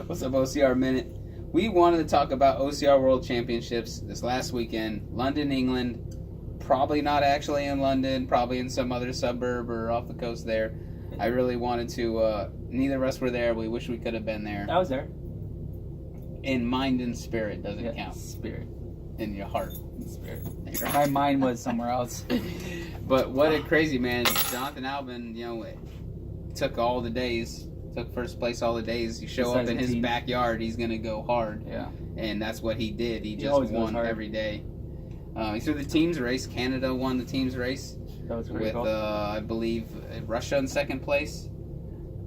What's up, OCR Minute? We wanted to talk about OCR World Championships this last weekend. London, England. Probably not actually in London. Probably in some other suburb or off the coast there. I really wanted to. Neither of us were there. We wish we could have been there. I was there. In mind and spirit doesn't count. Spirit. In your heart. Spirit. My mind was somewhere else. But what a crazy man. Jonathan Albin, took all the days. Took first place all the days. You show up in his backyard, he's going to go hard. Yeah. And that's what he did. He just won every day. He threw the teams race. Canada won the teams race. That was pretty cool. I believe, Russia in second place.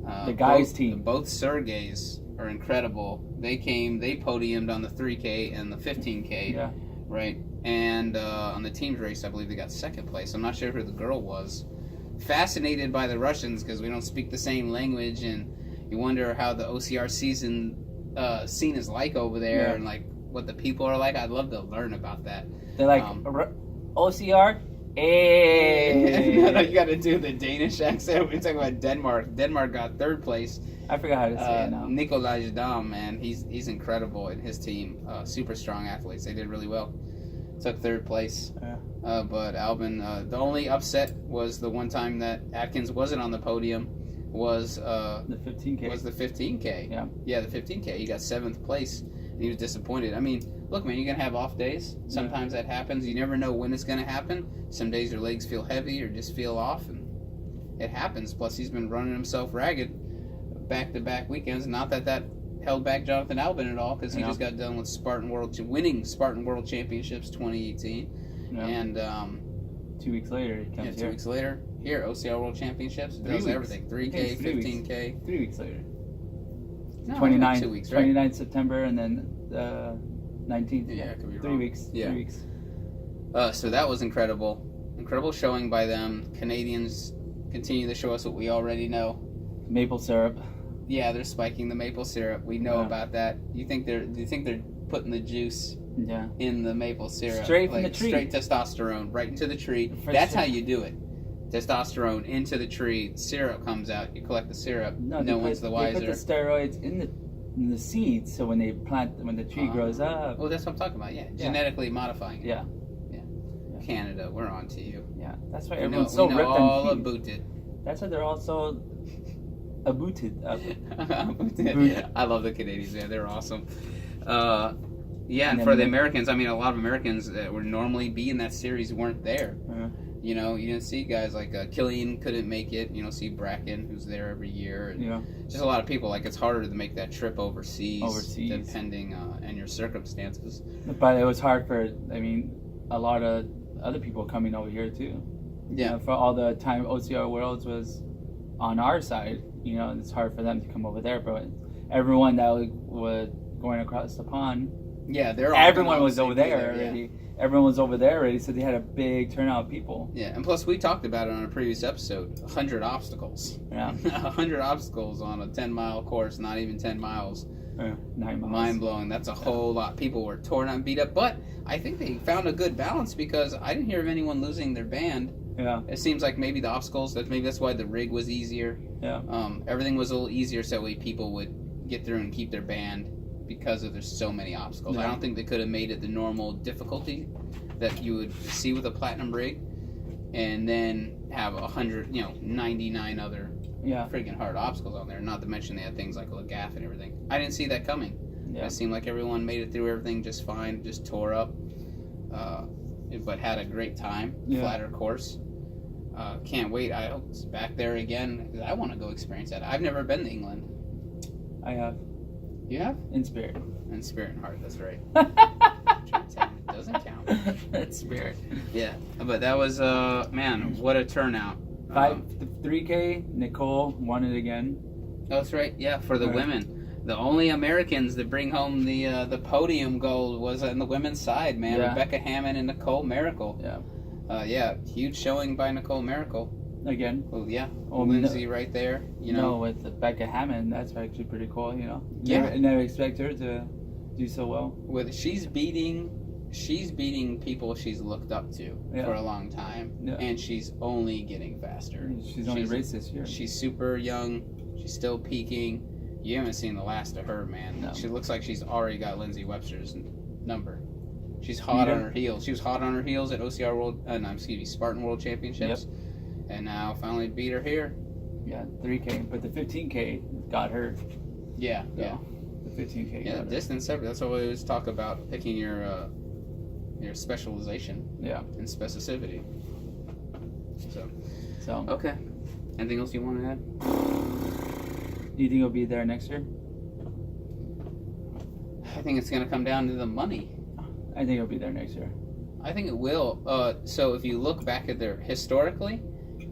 The guys' team. Both Sergeys are incredible. They podiumed on the 3K and the 15K. Yeah. Right? And on the teams race, I believe they got second place. I'm not sure who the girl was. Fascinated by the Russians because we don't speak the same language, and you wonder how the OCR scene is like over there, and like what the people are like. I'd love to learn about that. They're like OCR. Hey. You got to do the Danish accent. We're talking about Denmark. Denmark got third place. I forgot how to say it now. Nikolaj Dam, man, he's incredible in his team. Super strong athletes. They did really well. Took third place. Yeah. But Albin, the only upset was the one time that Atkins wasn't on the podium. Was the 15K. Was the 15K. Yeah, the 15K. He got 7th place, and he was disappointed. I mean, look, man, you're going to have off days. Sometimes that happens. You never know when it's going to happen. Some days your legs feel heavy or just feel off, and it happens. Plus, he's been running himself ragged back-to-back weekends. Not that held back Jonathan Albin at all, because he just got done with winning Spartan World Championships 2018. Yeah. And 2 weeks later, he comes 2 weeks later. Here, OCR World Championships. It does everything. 3K, 15K. 3 weeks later. No, 29, 2 weeks, right? 29th September and then 19th. Yeah, it could be 3 wrong. weeks. Yeah. 3 weeks. So that was incredible. Incredible showing by them. Canadians continue to show us what we already know. Maple syrup. Yeah, they're spiking the maple syrup. We know about that. Do you think they're putting the juice in the maple syrup? Straight from the tree. Straight testosterone, right into the tree. That's how you do it. Testosterone into the tree, syrup comes out. You collect the syrup. No one's the wiser. They put the steroids in the seeds, so when the tree grows up. Well, that's what I'm talking about. Yeah, genetically modifying it. Yeah. Canada, we're on to you. Yeah, that's why everyone's so ripped all and booted. That's why they're all so booted. I love the Canadians. Yeah, they're awesome. And for the Americans, I mean, a lot of Americans that would normally be in that series weren't there. You didn't see guys like Killian couldn't make it. You don't see Bracken, who's there every year. And just a lot of people. Like, it's harder to make that trip overseas. Depending on your circumstances. But it was hard for, a lot of other people coming over here too. Yeah. For all the time OCR Worlds was on our side, it's hard for them to come over there. But everyone that was going across the pond, everyone was over there already. Yeah. Everyone was over there already, so they had a big turnout of people. Yeah, and plus we talked about it on a previous episode, 100 obstacles. Yeah. 100 obstacles on a 10-mile course, not even 10 miles. 9 miles. Mind-blowing. That's a whole lot. People were torn up and beat up, but I think they found a good balance because I didn't hear of anyone losing their band. Yeah. It seems like maybe the obstacles, maybe that's why the rig was easier. Yeah. Everything was a little easier so that way people would get through and keep their band because there's so many obstacles. Yeah. I don't think they could have made it the normal difficulty that you would see with a platinum rig and then have 99 other freaking hard obstacles on there. Not to mention they had things like a gaff and everything. I didn't see that coming. Yeah. It seemed like everyone made it through everything just fine, just tore up, but had a great time. Yeah. Flatter course. Can't wait. I hope it's back there again. I want to go experience that. I've never been to England. I have. You have? In spirit. In spirit and heart, that's right. It doesn't count. That's spirit. Yeah, but that was, man, what a turnout. 3K, Nicole won it again. Oh, that's right, yeah, for the women. The only Americans that bring home the podium gold was on the women's side, man. Yeah. Rebecca Hammond and Nicole Miracle. Yeah. Huge showing by Nicole Miracle. Again. Well, yeah. Lindsay right there, No, with Rebecca Hammond, that's actually pretty cool, Yeah. Never expect her to do so well. She's beating people she's looked up to for a long time, and she's only getting faster. She's only raced this year. She's super young. She's still peaking. You haven't seen the last of her, man. No. She looks like she's already got Lindsay Webster's number. She's hot on her heels. She was hot on her heels at Spartan World Championships, and now finally beat her here. Yeah, 3K, but the 15K got her. Yeah. The 15K. Yeah, distance. That's what we always talk about, picking your specialization. Yeah. And specificity. So. Okay. Anything else you want to add? Do you think he'll be there next year? I think it's going to come down to the money. I think he'll be there next year. I think it will. So if you look back at their historically,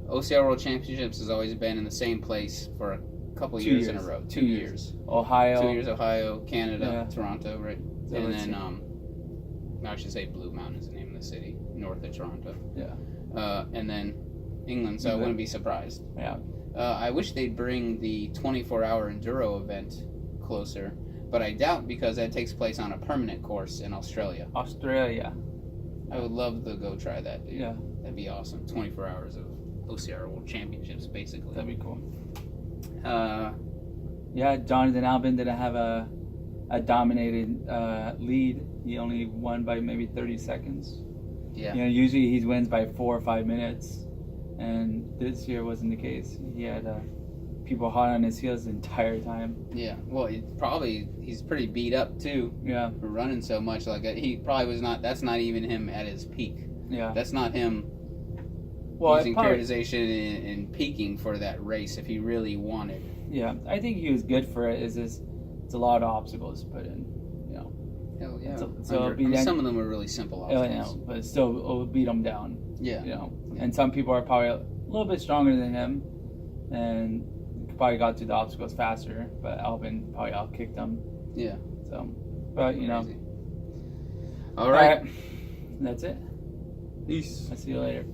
OCR World Championships has always been in the same place for a couple years in a row. 2 years. Ohio. 2 years Ohio, Canada, Toronto, right? So and then I should say Blue Mountain is the name of the city, north of Toronto. Yeah. And then England, so I wouldn't be surprised. Yeah. I wish they'd bring the 24-hour enduro event closer, but I doubt, because that takes place on a permanent course in Australia. I would love to go try that, dude. Yeah. That'd be awesome. 24 hours of OCR World Championships, basically. That'd be cool. Yeah, Jonathan Albin didn't have a dominated lead. He only won by maybe 30 seconds. Yeah. Usually he wins by 4 or 5 minutes, and this year wasn't the case. He had people hot on his heels the entire time. Yeah. Well, he's pretty beat up too. Yeah. For running so much. Like he probably was not. That's not even him at his peak. Yeah. That's not him. Using periodization and peaking for that race if he really wanted. Yeah, I think he was good for it. It's a lot of obstacles to put in. Hell yeah. Some of them are really simple obstacles. But still, it'll beat him down. Yeah. And some people are probably a little bit stronger than him, and probably got to the obstacles faster. But Albin probably outkicked him. Yeah. So, but All right. That's it. Peace. I'll see you later.